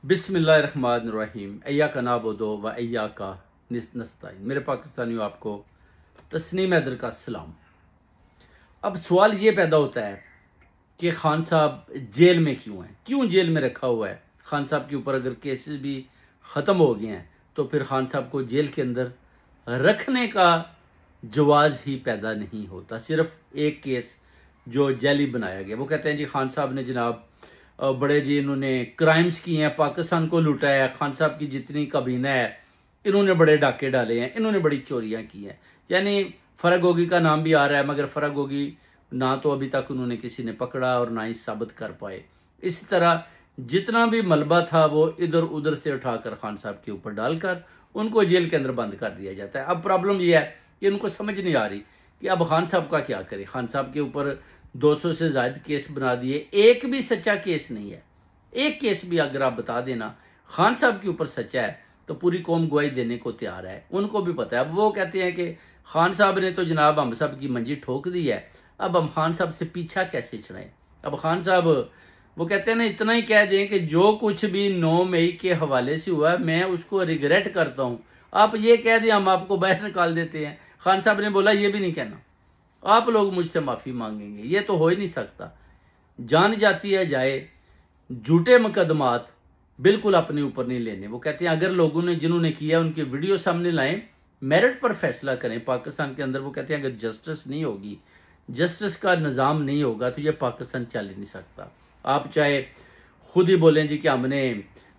बिस्मिल्लाहिर्रहमानिर्रहीम अय्या का नाबुदो व अय्या का नस्तईन। मेरे पाकिस्तानियों, आपको तस्नीम हैदर का सलाम। अब सवाल ये पैदा होता है कि खान साहब जेल में क्यों हैं, क्यों जेल में रखा हुआ है। खान साहब के ऊपर अगर केसेस भी ख़त्म हो गए हैं तो फिर खान साहब को जेल के अंदर रखने का जवाज़ ही पैदा नहीं होता। सिर्फ एक केस जो जैली बनाया गया, वो कहते हैं जी खान साहब ने जनाब बड़े जी इन्होंने क्राइम्स किए हैं, पाकिस्तान को लुटाया है, खान साहब की जितनी काबीना है इन्होंने बड़े डाके डाले हैं, इन्होंने बड़ी चोरियां की हैं। यानी फराग गोगी का नाम भी आ रहा है, मगर फराग गोगी ना तो अभी तक उन्होंने किसी ने पकड़ा और ना ही साबित कर पाए। इसी तरह जितना भी मलबा था वो इधर उधर से उठाकर खान साहब के ऊपर डालकर उनको जेल के अंदर बंद कर दिया जाता है। अब प्रॉब्लम यह है कि उनको समझ नहीं आ रही कि अब खान साहब का क्या करे। खान साहब के ऊपर 200 से ज्यादा केस बना दिए, एक भी सच्चा केस नहीं है। एक केस भी अगर आप बता देना खान साहब के ऊपर सच्चा है तो पूरी कौम गवाही देने को तैयार है, उनको भी पता है। अब वो कहते हैं कि खान साहब ने तो जनाब हम सब की मंजी ठोक दी है, अब हम खान साहब से पीछा कैसे छुड़ाएं। अब खान साहब वो कहते हैं ना, इतना ही कह दें कि जो कुछ भी 9 मई के हवाले से हुआ मैं उसको रिग्रेट करता हूं। आप ये कह दें हम आपको बाहर निकाल देते हैं। खान साहब ने बोला ये भी नहीं कहना, आप लोग मुझसे माफी मांगेंगे, ये तो हो ही नहीं सकता। जान जाती है जाए, झूठे मुकदमात बिल्कुल अपने ऊपर नहीं लेने। वो कहते हैं अगर लोगों ने जिन्होंने किया उनके वीडियो सामने लाएं, मेरिट पर फैसला करें पाकिस्तान के अंदर। वो कहते हैं अगर जस्टिस नहीं होगी, जस्टिस का निज़ाम नहीं होगा तो ये पाकिस्तान चल ही नहीं सकता। आप चाहे खुद ही बोलें जी कि हमने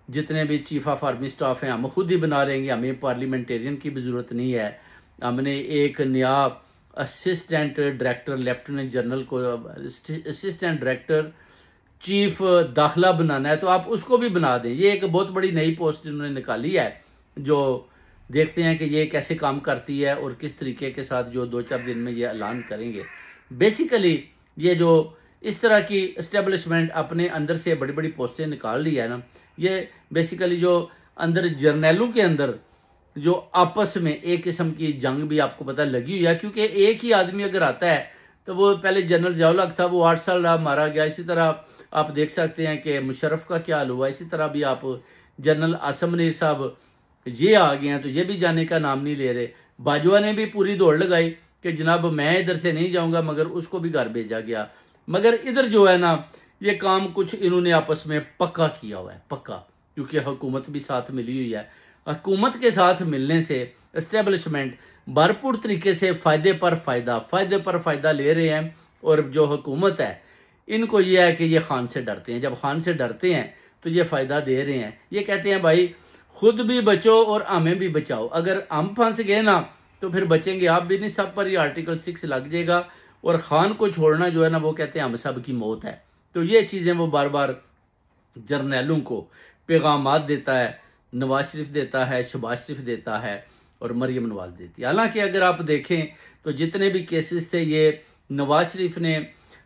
जितने भी चीफ ऑफ आर्मी स्टाफ हैं हम खुद ही बना लेंगे, हमें पार्लियामेंटेरियन की भी जरूरत नहीं है, हमने एक नया असिस्टेंट डायरेक्टर लेफ्टिनेंट जनरल को असिस्टेंट डायरेक्टर चीफ दाखिला बनाना है तो आप उसको भी बना दें। ये एक बहुत बड़ी नई पोस्ट इन्होंने निकाली है, जो देखते हैं कि ये कैसे काम करती है और किस तरीके के साथ जो 2-4 दिन में ये ऐलान करेंगे। बेसिकली ये जो इस तरह की एस्टेब्लिशमेंट अपने अंदर से बड़ी बड़ी पोस्टें निकाल ली है ना, ये बेसिकली जो अंदर जर्नैलों के अंदर जो आपस में एक किस्म की जंग भी आपको पता लगी हुई है। क्योंकि एक ही आदमी अगर आता है तो वो पहले जनरल जियाउल था, वो 8 साल मारा गया। इसी तरह आप देख सकते हैं कि मुशर्रफ का क्या हाल हुआ। इसी तरह भी आप जनरल आसम मुनीर साहब ये आ गए हैं तो ये भी जाने का नाम नहीं ले रहे। बाजवा ने भी पूरी दौड़ लगाई कि जनाब मैं इधर से नहीं जाऊंगा, मगर उसको भी घर भेजा गया। मगर इधर जो है ना, ये काम कुछ इन्होंने आपस में पक्का किया हुआ है, पक्का, क्योंकि हुकूमत भी साथ मिली हुई है। हुकूमत के साथ मिलने से एस्टेब्लिशमेंट भरपूर तरीके से फायदे पर फायदा ले रहे हैं। और जो हुकूमत है इनको यह है कि ये खान से डरते हैं, जब खान से डरते हैं तो ये फायदा दे रहे हैं। ये कहते हैं भाई खुद भी बचो और हमें भी बचाओ, अगर हम फंस गए ना तो फिर बचेंगे आप भी नहीं, सब पर ये आर्टिकल 6 लग जाएगा। और खान को छोड़ना जो है ना, वो कहते हैं हम सब की मौत है। तो ये चीजें वो बार बार जर्नैलों को पैगामात देता है, नवाज शरीफ देता है, शहबाज शरीफ देता है और मरियम नवाज देती है। हालांकि अगर आप देखें तो जितने भी केसेस थे ये नवाज शरीफ ने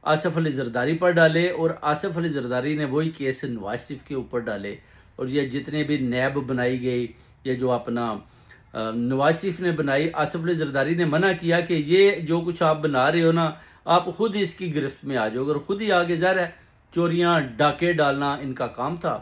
आसिफ अली जरदारी पर डाले और आसिफ अली जरदारी ने वही केस नवाज शरीफ के ऊपर डाले। और ये जितने भी नैब बनाई गई, ये जो अपना नवाज शरीफ ने बनाई, आसिफ अली जरदारी ने मना किया कि ये जो कुछ आप बना रहे हो ना, आप खुद ही इसकी गिरफ्त में आ जाओगे। और खुद ही आगे जा रहा है, चोरियां डाके डालना इनका काम था।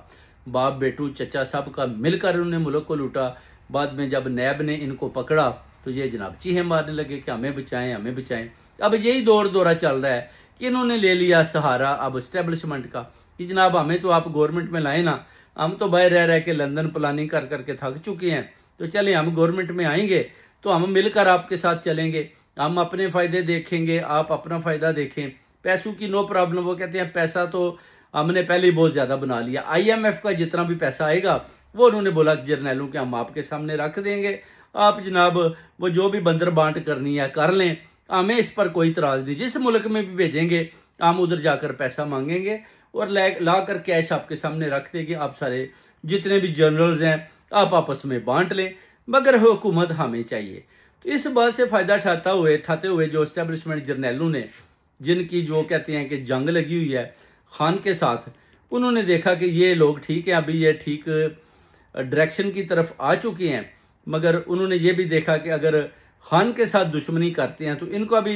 बाप बेटू चचा सब का मिलकर उन्होंने मुल्क को लूटा। बाद में जब नैब ने इनको पकड़ा तो ये जनाब चीहे मारने लगे कि हमें बचाएं, हमें बचाएं। अब यही दौरा चल रहा है कि इन्होंने ले लिया सहारा अब एस्टेब्लिशमेंट का कि जनाब हमें तो आप गवर्नमेंट में लाए ना, हम तो बाहर रह के लंदन प्लानिंग कर करके थक चुके हैं, तो चले हम गवर्नमेंट में आएंगे तो हम मिलकर आपके साथ चलेंगे, हम अपने फायदे देखेंगे, आप अपना फायदा देखें, पैसों की नो प्रॉब्लम। वो कहते हैं पैसा तो हमने पहले ही बहुत ज्यादा बना लिया, IMF का जितना भी पैसा आएगा वो उन्होंने बोला जर्नैलों के हम आपके सामने रख देंगे, आप जनाब वो जो भी बंदर बांट करनी है कर लें, हमें इस पर कोई इतराज नहीं। जिस मुल्क में भी भेजेंगे हम उधर जाकर पैसा मांगेंगे और ला कर कैश आपके सामने रख देंगे, आप सारे जितने भी जनरल्स हैं आप आपस में बांट लें, मगर हुकूमत हमें चाहिए। तो इस बात से फायदा उठाते हुए जो एस्टेब्लिशमेंट जर्नैलों ने, जिनकी जो कहते हैं कि जंग लगी हुई है खान के साथ, उन्होंने देखा कि ये लोग ठीक है, अभी ये ठीक डायरेक्शन की तरफ आ चुके हैं। मगर उन्होंने ये भी देखा कि अगर खान के साथ दुश्मनी करते हैं तो इनको अभी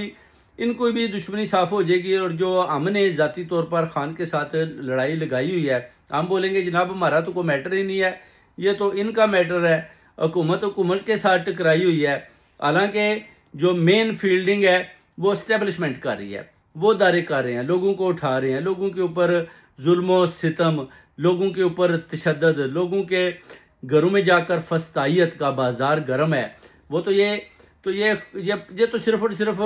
इनको भी दुश्मनी साफ हो जाएगी। और जो हमने जाती तौर पर खान के साथ लड़ाई लगाई हुई है, हम बोलेंगे जनाब हमारा तो कोई मैटर ही नहीं है, ये तो इनका मैटर है, हुकूमत के साथ टकराई हुई है। हालांकि जो मेन फील्डिंग है वो एस्टेब्लिशमेंट कर रही है, वो दारे कर रहे हैं, लोगों को उठा रहे हैं, लोगों के ऊपर जुल्म सितम, लोगों के ऊपर तशद्दुद, लोगों के घरों में जाकर फस्तायत का बाजार गर्म है। वो तो ये तो सिर्फ और सिर्फ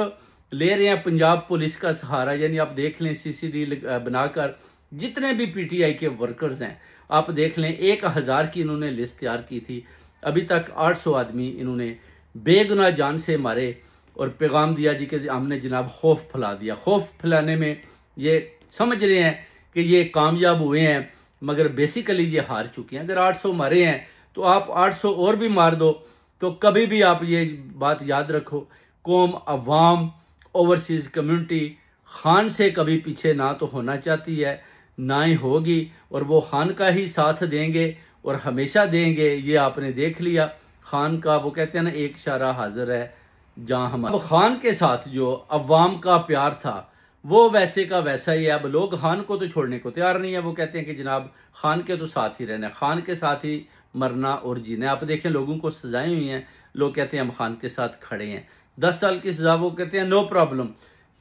ले रहे हैं पंजाब पुलिस का सहारा। यानी आप देख लें सीसीडी बनाकर जितने भी पीटीआई के वर्कर्स हैं आप देख लें, 1000 की इन्होंने लिस्ट तैयार की थी, अभी तक 800 आदमी इन्होंने बेगुनाह जान से मारे और पैगाम दिया जी कि हमने जनाब खौफ फैला दिया। खौफ फैलाने में ये समझ रहे हैं कि ये कामयाब हुए हैं, मगर बेसिकली ये हार चुके हैं। अगर 800 मारे हैं तो आप 800 और भी मार दो, तो कभी भी आप ये बात याद रखो, कौम, अवाम, ओवरसीज कम्युनिटी खान से कभी पीछे ना तो होना चाहती है, ना ही होगी, और वो खान का ही साथ देंगे और हमेशा देंगे। ये आपने देख लिया, खान का वो कहते हैं ना, एक इशारा हाजिर है जहां हमारा। खान के साथ जो अवाम का प्यार था वो वैसे का वैसा ही है। अब लोग खान को तो छोड़ने को तैयार नहीं है, वो कहते हैं कि जनाब खान के तो साथ ही रहना है, खान के साथ ही मरना और जीना। आप देखें लोगों को सजाएं हुई हैं, लोग कहते हैं हम खान के साथ खड़े हैं, 10 साल की सजा, वो कहते हैं नो प्रॉब्लम,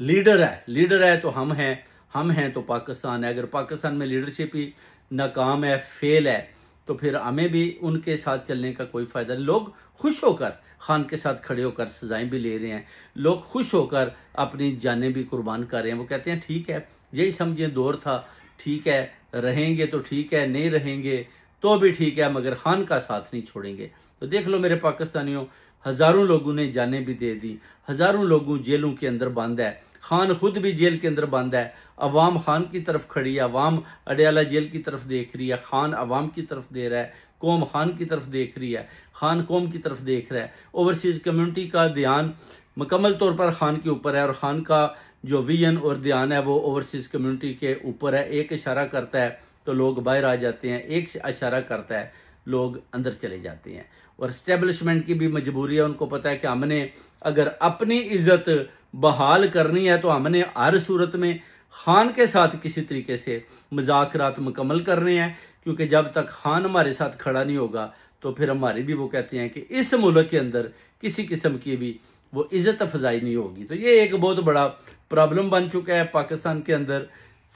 लीडर है तो हम हैं तो पाकिस्तान है। अगर पाकिस्तान में लीडरशिप ही नाकाम है, फेल है, तो फिर हमें भी उनके साथ चलने का कोई फायदा नहीं। लोग खुश होकर खान के साथ खड़े होकर सजाएं भी ले रहे हैं, लोग खुश होकर अपनी जानें भी कुर्बान कर रहे हैं। वो कहते हैं ठीक है, यही समझे दौर था, ठीक है, रहेंगे तो ठीक है, नहीं रहेंगे तो भी ठीक है, मगर खान का साथ नहीं छोड़ेंगे। तो देख लो मेरे पाकिस्तानियों, हजारों लोगों ने जानें भी दे दी, हजारों लोगों जेलों के अंदर बंद है, खान खुद भी जेल के अंदर बंद है, अवाम खान की तरफ खड़ी है, अवाम अडयाला जेल की तरफ देख रही है, खान अवाम की तरफ दे रहा है, कौम खान की तरफ देख रही है, खान कौम की तरफ देख रहा है। ओवरसीज कम्युनिटी का ध्यान मुकम्मल तौर पर खान के ऊपर है, और खान का जो विजन और ध्यान है वो ओवरसीज कम्युनिटी के ऊपर है। एक इशारा करता है तो लोग बाहर आ जाते हैं, एक इशारा करता है लोग अंदर चले जाते हैं। और स्टैब्लिशमेंट की भी मजबूरी है, उनको पता है कि हमने अगर अपनी इज्जत बहाल करनी है तो हमने हर सूरत में खान के साथ किसी तरीके से मुज़ाकरात मुकम्मल करने हैं, क्योंकि जब तक खान हमारे साथ खड़ा नहीं होगा तो फिर हमारी भी, वो कहते हैं कि इस मुल्क के अंदर किसी किस्म की भी वो इज्जत अफजाई नहीं होगी। तो ये एक बहुत बड़ा प्रॉब्लम बन चुका है पाकिस्तान के अंदर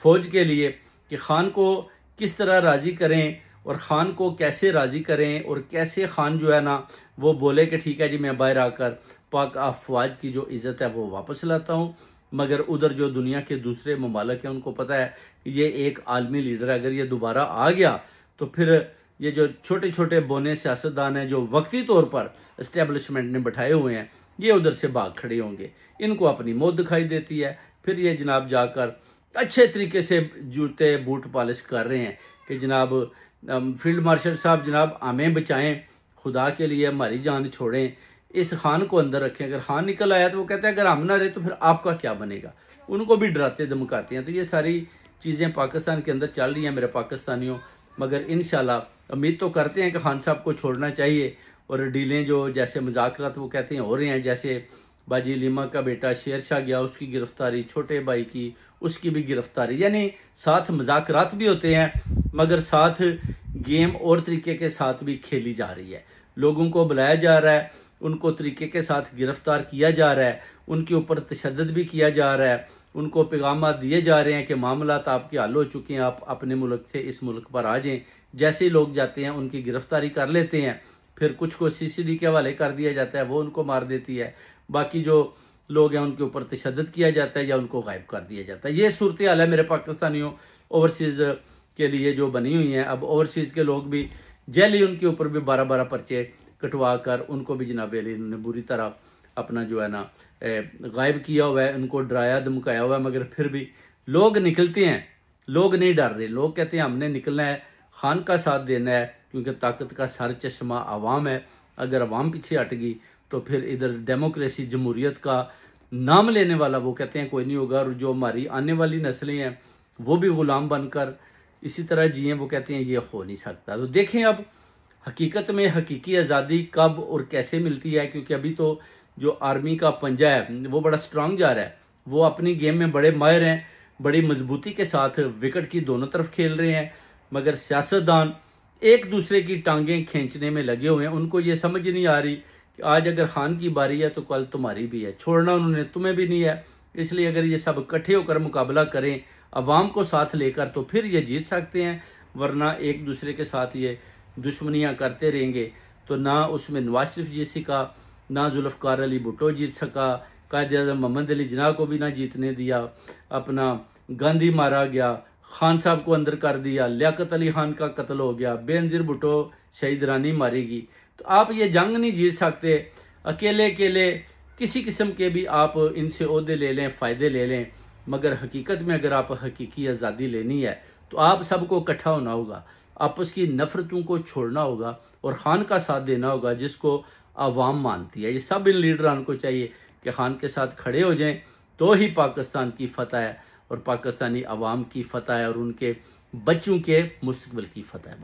फौज के लिए कि खान को किस तरह राजी करें और खान को कैसे राजी करें, और कैसे खान जो है ना वो बोले कि ठीक है जी मैं बाहर आकर पाक अफवाज की जो इज्जत है वो वापस लाता हूँ। मगर उधर जो दुनिया के दूसरे ममालिक हैं उनको पता है कि ये एक आलमी लीडर है, अगर ये दोबारा आ गया तो फिर ये जो छोटे छोटे बोने सियासतदान हैं जो वक्ती तौर पर एस्टेब्लिशमेंट ने बैठाए हुए हैं, ये उधर से भाग खड़े होंगे, इनको अपनी मौत दिखाई देती है। फिर ये जनाब जाकर अच्छे तरीके से जूते बूट पॉलिश कर रहे हैं कि जनाब फील्ड मार्शल साहब जनाब हमें बचाएं, खुदा के लिए हमारी जान छोड़ें, इस खान को अंदर रखें। अगर खान निकल आया तो वो कहते हैं अगर हम ना रहे तो फिर आपका क्या बनेगा, उनको भी डराते धमकाते हैं। तो ये सारी चीज़ें पाकिस्तान के अंदर चल रही हैं मेरे पाकिस्तानियों। मगर इंशाल्लाह उम्मीद तो करते हैं कि खान साहब को छोड़ना चाहिए, और डीलें जो जैसे मुज़ाकरात वो कहते हैं हो रहे हैं, जैसे बाजी लीमा का बेटा शेर शाह गया उसकी गिरफ्तारी, छोटे भाई की उसकी भी गिरफ्तारी, यानी साथ मुज़ाकरात भी होते हैं मगर साथ गेम और तरीके के साथ भी खेली जा रही है। लोगों को बुलाया जा रहा है, उनको तरीके के साथ गिरफ्तार किया जा रहा है, उनके ऊपर तशद्दुद भी किया जा रहा है, उनको पैगाम दिए जा रहे हैं कि मामलात आपके हल हो चुके हैं, आप अपने मुल्क से इस मुल्क पर आ जाएं। जैसे ही लोग जाते हैं उनकी गिरफ्तारी कर लेते हैं, फिर कुछ को सीसीडी के हवाले कर दिया जाता है, वो उनको मार देती है, बाकी जो लोग हैं उनके ऊपर तशद्दुद किया जाता है या उनको गायब कर दिया जाता है। ये सूरत हाल है मेरे पाकिस्तानियों ओवरसीज के लिए जो बनी हुई हैं। अब ओवरसीज के लोग भी जेल, उनके ऊपर भी 12-12 पर्चे कटवा कर उनको भी जनाब अली ने बुरी तरह अपना जो है ना गायब किया हुआ है, उनको डराया धमकाया हुआ है। मगर फिर भी लोग निकलते हैं, लोग नहीं डर रहे, लोग कहते हैं हमने निकलना है, खान का साथ देना है, क्योंकि ताकत का सर चश्मा आवाम है। अगर आवाम पीछे हट गई तो फिर इधर डेमोक्रेसी जमहूरियत का नाम लेने वाला वो कहते हैं कोई नहीं होगा, और जो हमारी आने वाली नस्लें हैं वो भी गुलाम बनकर इसी तरह जिए, वो कहते हैं ये हो नहीं सकता। तो देखें अब हकीकत में हकीकी आज़ादी कब और कैसे मिलती है, क्योंकि अभी तो जो आर्मी का पंजा है वो बड़ा स्ट्रांग जा रहा है, वो अपनी गेम में बड़े माहिर हैं, बड़ी मजबूती के साथ विकेट की दोनों तरफ खेल रहे हैं, मगर सियासतदान एक दूसरे की टांगें खींचने में लगे हुए हैं। उनको ये समझ नहीं आ रही कि आज अगर खान की बारी है तो कल तुम्हारी भी है, छोड़ना उन्होंने तुम्हें भी नहीं है। इसलिए अगर ये सब इकट्ठे होकर मुकाबला करें अवाम को साथ लेकर तो फिर ये जीत सकते हैं, वरना एक दूसरे के साथ ये दुश्मनियां करते रहेंगे तो ना उसमें नवाज शरीफ जीत सका, ना जुल्फकार अली भुट्टो जीत सका, कायद आज़म मोहम्मद अली जिन्ना को भी ना जीतने दिया, अपना गांधी मारा गया, खान साहब को अंदर कर दिया, लियाकत अली खान का कत्ल हो गया, बेनजीर भुट्टो शहीद रानी मारेगी। तो आप ये जंग नहीं जीत सकते अकेले अकेले। किसी किस्म के भी आप इनसे ओहदे ले लें, फ़ायदे ले लें, मगर हकीकत में अगर आप हकीकी आज़ादी लेनी है तो आप सबको इकट्ठा होना होगा, आपस की नफरतों को छोड़ना होगा और खान का साथ देना होगा जिसको आवाम मानती है। ये सब इन लीडरान को चाहिए कि खान के साथ खड़े हो जाएं, तो ही पाकिस्तान की फतह है और पाकिस्तानी अवाम की फतह है और उनके बच्चों के मुस्तकबिल की फतह है।